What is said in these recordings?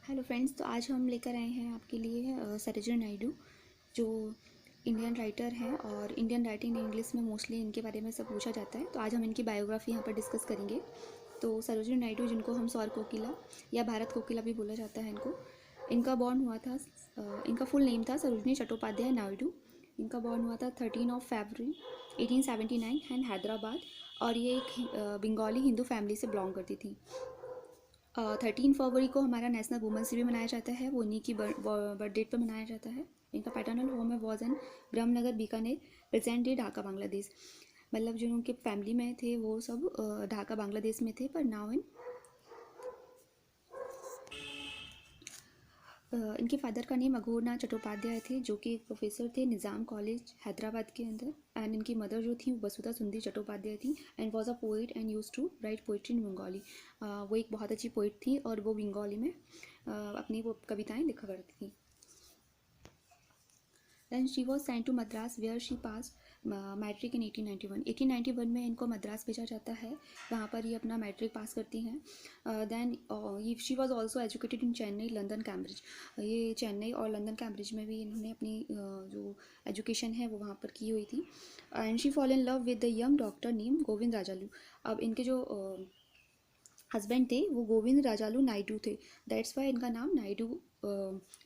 Hello friends, तो आज हम लेकर आए हैं आपके लिए सरोजिनी नायडू, जो इंडियन राइटर हैं और इंडियन राइटिंग इंग्लिश में मोस्टली इनके बारे में सब पूछा जाता है। तो आज हम इनकी बायोग्राफी यहाँ पर डिस्कस करेंगे। तो सरोजिनी नायडू, जिनको हम सौर कोकिला या भारत कोकिला भी बोला जाता है इनको, इनका बॉर्न हुआ था, इनका फुल नेम था सरोजिनी चट्टोपाध्याय नायडू। इनका बॉर्न हुआ था 13 फरवरी 1879 एंड हैदराबाद, और ये एक बंगाली हिंदू फैमिली से बिलोंग करती थी। 13 फरवरी को हमारा नेशनल वुमेंस डे भी मनाया जाता है, वो उन्हीं की बर्थ डेट पर मनाया जाता है। इनका पैटर्नल होम है was an Brahmanagar Bikaner, present day Dhaka Bangladesh. मतलब जो उनके फैमिली में थे वो सब ढाका बांग्लादेश में थे, पर नाउ इन इनके फादर का नेम अघोरनाथ चट्टोपाध्याय थे, जो कि एक प्रोफेसर थे निज़ाम कॉलेज हैदराबाद के अंदर। एंड इनकी मदर जो थी वसुधा सुंदरी चट्टोपाध्याय थी and was a poet and used to write poetry in Bengali. वो एक बहुत अच्छी पोइट थी और वो बंगाली में अपनी वो कविताएं लिखा करती थी। Then she was sent to Madras where she passed matric in 1891। 1891 में इनको मद्रास भेजा जाता है, वहाँ पर ये अपना मैट्रिक पास करती हैं। Then she was also educated in Chennai, London, Cambridge. ये चेन्नई और लंदन कैम्ब्रिज में भी इन्होंने अपनी जो एजुकेशन है वो वहाँ पर की हुई थी। And she fall in love with the young doctor name Govind Rajalu. अब इनके जो हस्बैंड थे वो गोविंद राजालू नायडू थे, दैट्स वाई इनका नाम नायडू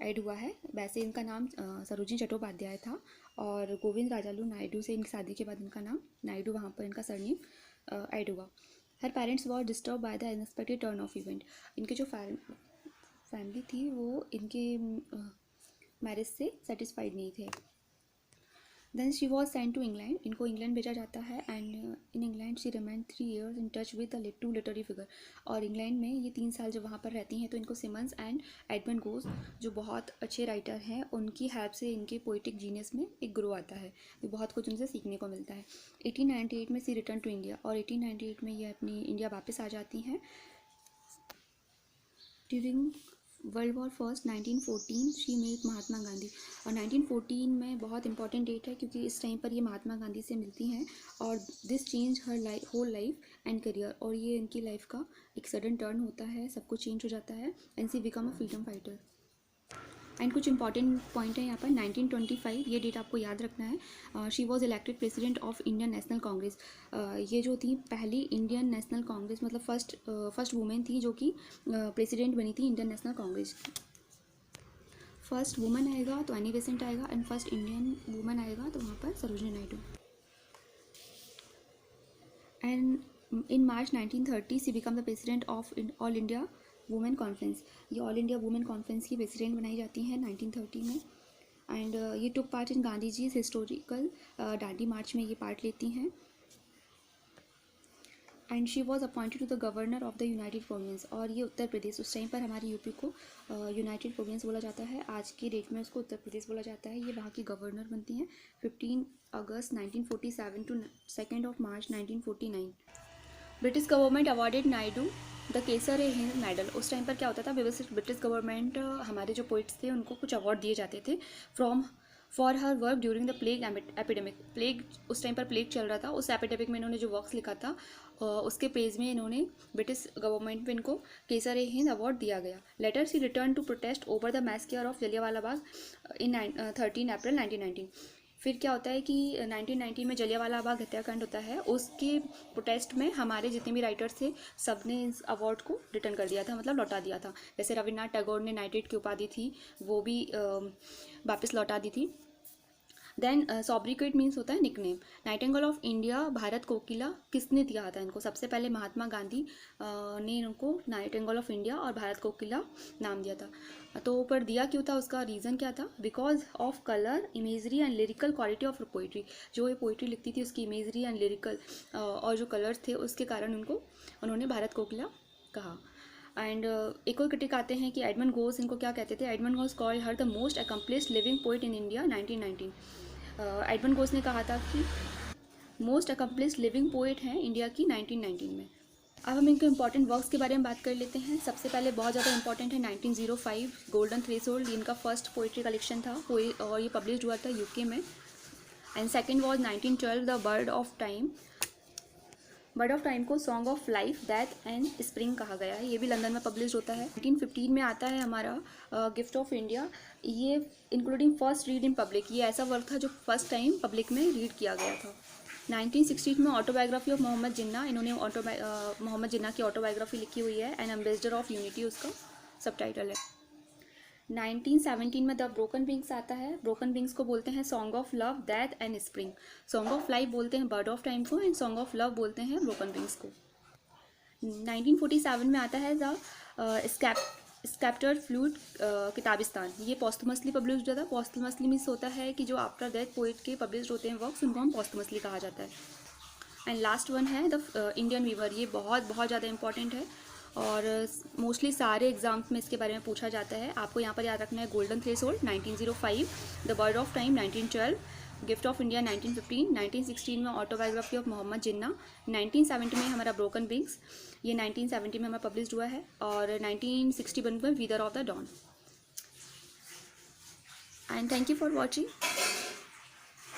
ऐड हुआ है। वैसे इनका नाम सरोजिनी चट्टोपाध्याय था और गोविंद राजालू नायडू से इनकी शादी के बाद इनका नाम नायडू, वहाँ पर इनका सरनेम ऐड हुआ। Her parents were disturbed by the unexpected turn of event. इनके जो फैमिली थी वो इनके मैरिज से सेटिस्फाइड नहीं थे। Then she was sent to England. इनको इंग्लैंड भेजा जाता है and in England she remain 3 years in touch with the two literary figure. और इंग्लैंड में ये 3 साल जब वहाँ पर रहती हैं तो इनको सिमन्स एंड एडमंड गोस, जो बहुत अच्छे राइटर हैं, उनकी हेल्प से इनके पोइटिक जीनियस में एक ग्रो आता है। ये बहुत कुछ उनसे सीखने को मिलता है। 1898 में सी रिटर्न टू इंडिया, और 1898 में ये अपनी इंडिया वापस आ जाती हैं। During world war first 1914 she met Mahatma Gandhi. और 1914 में बहुत इंपॉर्टेंट डेट है क्योंकि इस टाइम पर ये महात्मा गांधी से मिलती हैं और this change her whole life and career. और ये इनकी लाइफ का एक सडन टर्न होता है, सब कुछ चेंज हो जाता है and she become a freedom fighter. And कुछ इंपॉर्टेंट पॉइंट है यहाँ पर 1925, ये डेट आपको याद रखना है। She was elected president of Indian National Congress. ये जो थी पहली इंडियन नेशनल कांग्रेस, मतलब फर्स्ट वुमेन थी जो कि प्रेसिडेंट बनी थी Indian National Congress. First women आएगा तो एनी बेसेंट आएगा एंड फर्स्ट इंडियन वुमेन आएगा तो वहाँ पर Sarojini Naidu. And in March 1930 she become the president of All India Women Conference. ये ऑल इंडिया वुमेन कॉन्फ्रेंस की प्रेसिडेंट बनाई जाती हैं 1930 में। एंड ये took part in Gandhi ji historical Dandi march में ये पार्ट लेती हैं। And she was appointed to the governor of the United province. और ये उत्तर प्रदेश, उस टाइम पर हमारे यूपी को यूनाइटेड प्रोविंस बोला जाता है, आज की डेट में उसको उत्तर प्रदेश बोला जाता है। ये वहाँ की गवर्नर बनती हैं 15 अगस्त 1947 टू 2 मार्च 1949। British government awarded Naidu the Kaisar e Hind medal. उस टाइम पर क्या होता था, ब्रिटिश गवर्नमेंट हमारे जो पोइट्स थे उनको कुछ अवार्ड दिए जाते थे for her work during the plague epidemic. Plague, उस टाइम पर प्लेग चल रहा था, उस एपिडेमिक में इन्होंने जो वर्क्स लिखा था उसके प्रेज में इन्होंने ब्रिटिश गवर्नमेंट में इनको केसर ए हिंद अवार्ड दिया गया। Later she return to protest over the massacre of Jallianwala Bagh in 13 April 1919। फिर क्या होता है कि 1919 में जलियांवाला बाग हत्याकांड होता है, उसके प्रोटेस्ट में हमारे जितने भी राइटर्स थे सब ने इस अवार्ड को रिटर्न कर दिया था, मतलब लौटा दिया था। जैसे रविन्द्रनाथ टैगोर ने नाइटेड की उपाधि थी वो भी वापस लौटा दी थी। देन सॉब्रिकेट मीन्स होता है nickname. Nightingale of India, Bharat Kokila, किसने दिया था इनको? सबसे पहले महात्मा गांधी ने इनको नाइटिंगेल ऑफ इंडिया और भारत कोकिला नाम दिया था। तो पर दिया क्यों था, उसका रीज़न क्या था? Because of colour, imagery and lyrical quality of poetry. जो ये पोइट्री लिखती थी उसकी इमेजरी एंड लिरिकल और जो कलर्स थे उसके कारण उन्होंने भारत कोकिला कहा। एंड एक और क्रिटिक आते हैं कि एडमंड गोस इनको क्या कहते थे? Edmund Gosse called her the most accomplished living poet in India 1919। Edmund Gosse ने कहा था कि मोस्ट अकम्प्लिश्ड लिविंग पोइट हैं इंडिया की 1919 में। अब हम इनके इंपॉर्टेंट वर्क्स के बारे में बात कर लेते हैं। सबसे पहले बहुत ज़्यादा इंपॉर्टेंट है 1905 गोल्डन थ्रेशोल्ड, इनका फर्स्ट पोइट्री कलेक्शन था और ये पब्लिश हुआ था यूके में। And second was 1912 the bird of time bird of time को song of life, death and spring कहा गया है। ये भी लंदन में पब्लिश होता है। 1915 में आता है हमारा गिफ्ट ऑफ इंडिया। ये including first read in public, ये ऐसा वर्क था जो फर्स्ट टाइम पब्लिक में रीड किया गया था। 1960 में ऑटोबायोग्राफी ऑफ मोहम्मद जिन्ना, इन्होंने मोहम्मद जिन्ना की ऑटोबायोग्राफी लिखी हुई है। एन एम्बेसडर ऑफ यूनिटी उसका सबटाइटल है। 1917 में द ब्रोकन विंग्स आता है। ब्रोकन विंग्स को बोलते हैं song of love, death and spring. Song of life बोलते हैं बर्ड ऑफ टाइम को, एंड सॉन्ग ऑफ लव बोलते हैं ब्रोकन विंग्स को। 1947 में आता है द स्कैप्टर फ्लूट किताबिस्तान। ये पॉस्टमसली पब्लिश हुआ था। पॉस्टमसली मीन्स होता है कि जो आफ्टर डेथ पोइट के पब्लिश होते हैं वर्क्स, उनको हम पॉस्टमसली कहा जाता है। एंड लास्ट वन है द इंडियन वीवर। ये बहुत ज़्यादा इंपॉर्टेंट है और मोस्टली सारे एग्जाम्स में इसके बारे में पूछा जाता है। आपको यहाँ पर याद रखना है golden threshold 1905, the bird of time 1912, gift of India 1915, 1916 में ऑटोबायोग्राफी ऑफ मोहम्मद जिन्ना, 1970 में हमारा ब्रोकन विंग्स, ये 1970 में हमारा पब्लिश हुआ है, और 1961 में wither of the dawn. And thank you for watching.